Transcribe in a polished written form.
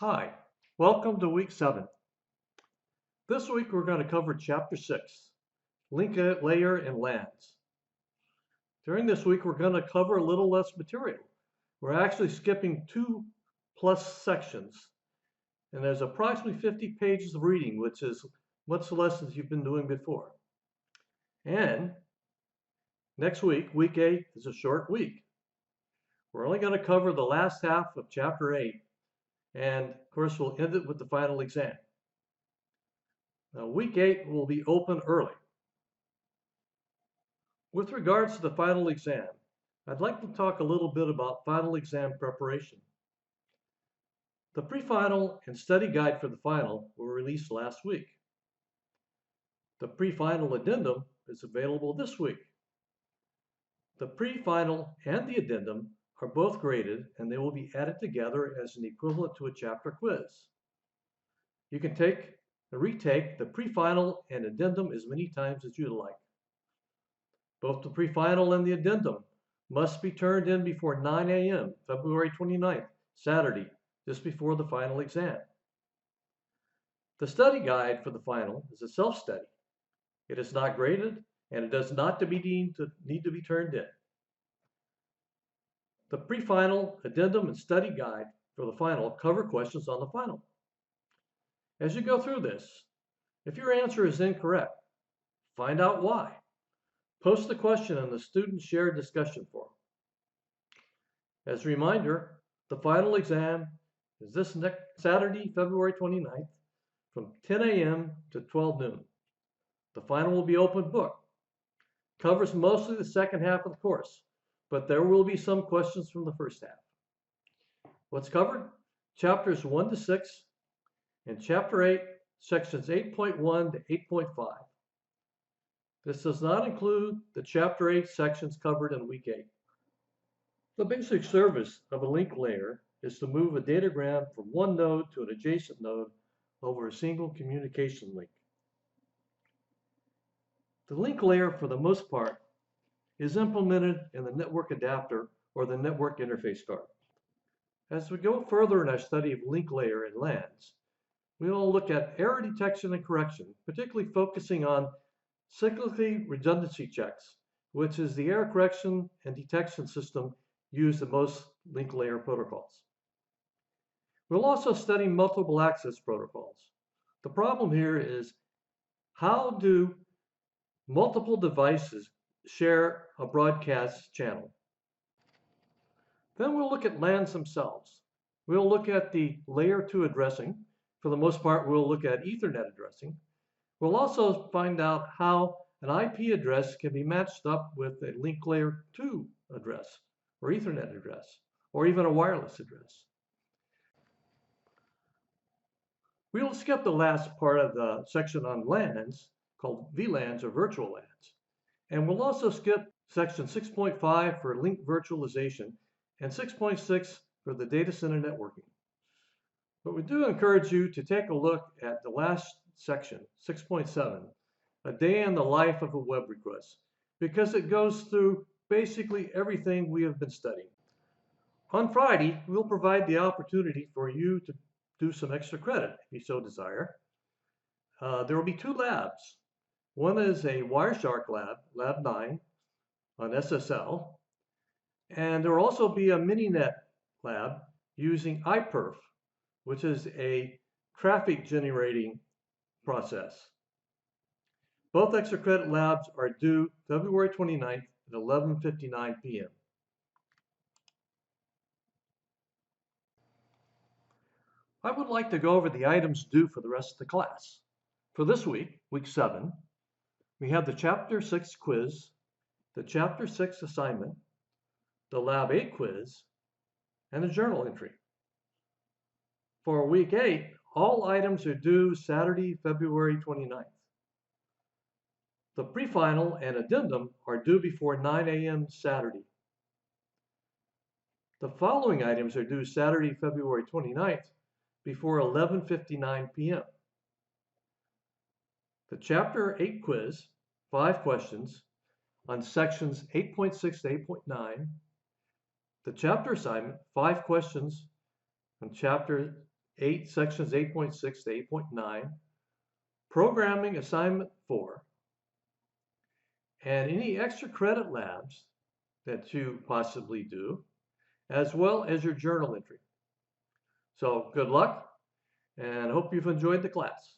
Hi, welcome to week 7. This week we're going to cover chapter 6, link layer and lands. During this week we're going to cover a little less material. We're actually skipping 2+ sections, and there's approximately 50 pages of reading, which is much less than you've been doing before. And next week, week 8, is a short week. We're only going to cover the last half of chapter 8, and of course we'll end it with the final exam. Now, week 8 will be open early. With regards to the final exam, I'd like to talk a little bit about final exam preparation. The pre-final and study guide for the final were released last week. The pre-final addendum is available this week. The pre-final and the addendum are both graded, and they will be added together as an equivalent to a chapter quiz. You can take and retake the pre-final and addendum as many times as you like. Both the pre-final and the addendum must be turned in before 9 a.m., February 29th, Saturday, just before the final exam. The study guide for the final is a self-study. It is not graded, and it does not need to be turned in. The pre-final, addendum, and study guide for the final cover questions on the final. As you go through this, if your answer is incorrect, find out why. Post the question in the student shared discussion forum. As a reminder, the final exam is this next Saturday, February 29th, from 10 a.m. to 12 noon. The final will be open book. Covers mostly the second half of the course, but there will be some questions from the first half. What's covered? Chapters 1 to 6 and Chapter 8, sections 8.1 to 8.5. This does not include the Chapter 8 sections covered in week 8. The basic service of a link layer is to move a datagram from one node to an adjacent node over a single communication link. The link layer, for the most part, is implemented in the network adapter or the network interface card. As we go further in our study of link layer and LANs, we will look at error detection and correction, particularly focusing on cyclically redundancy checks, which is the error correction and detection system used in most link layer protocols. We'll also study multiple access protocols. The problem here is, how do multiple devices share a broadcast channel? Then we'll look at LANs themselves. We'll look at the layer 2 addressing. For the most part, we'll look at Ethernet addressing. We'll also find out how an IP address can be matched up with a link layer 2 address, or Ethernet address, or even a wireless address. We'll skip the last part of the section on LANs, called VLANs or virtual LANs. And we'll also skip section 6.5 for link virtualization and 6.6 for the data center networking. But we do encourage you to take a look at the last section, 6.7, a day in the life of a web request, because it goes through basically everything we have been studying. On Friday, we'll provide the opportunity for you to do some extra credit if you so desire. There will be 2 labs. One is a Wireshark lab, Lab 9, on SSL, and there will also be a Mininet lab using iPerf, which is a traffic generating process. Both extra credit labs are due February 29th at 11:59 p.m. I would like to go over the items due for the rest of the class. For this week, week 7, we have the Chapter 6 quiz, the Chapter 6 assignment, the Lab 8 quiz, and a journal entry. For week 8, all items are due Saturday, February 29th. The pre-final and addendum are due before 9 a.m. Saturday. The following items are due Saturday, February 29th before 11:59 p.m. The Chapter 8 quiz, 5 questions on sections 8.6 to 8.9. The chapter assignment, 5 questions on Chapter sections 8.6 to 8.9, programming assignment 4, and any extra credit labs that you possibly do, as well as your journal entry. So good luck, and I hope you've enjoyed the class.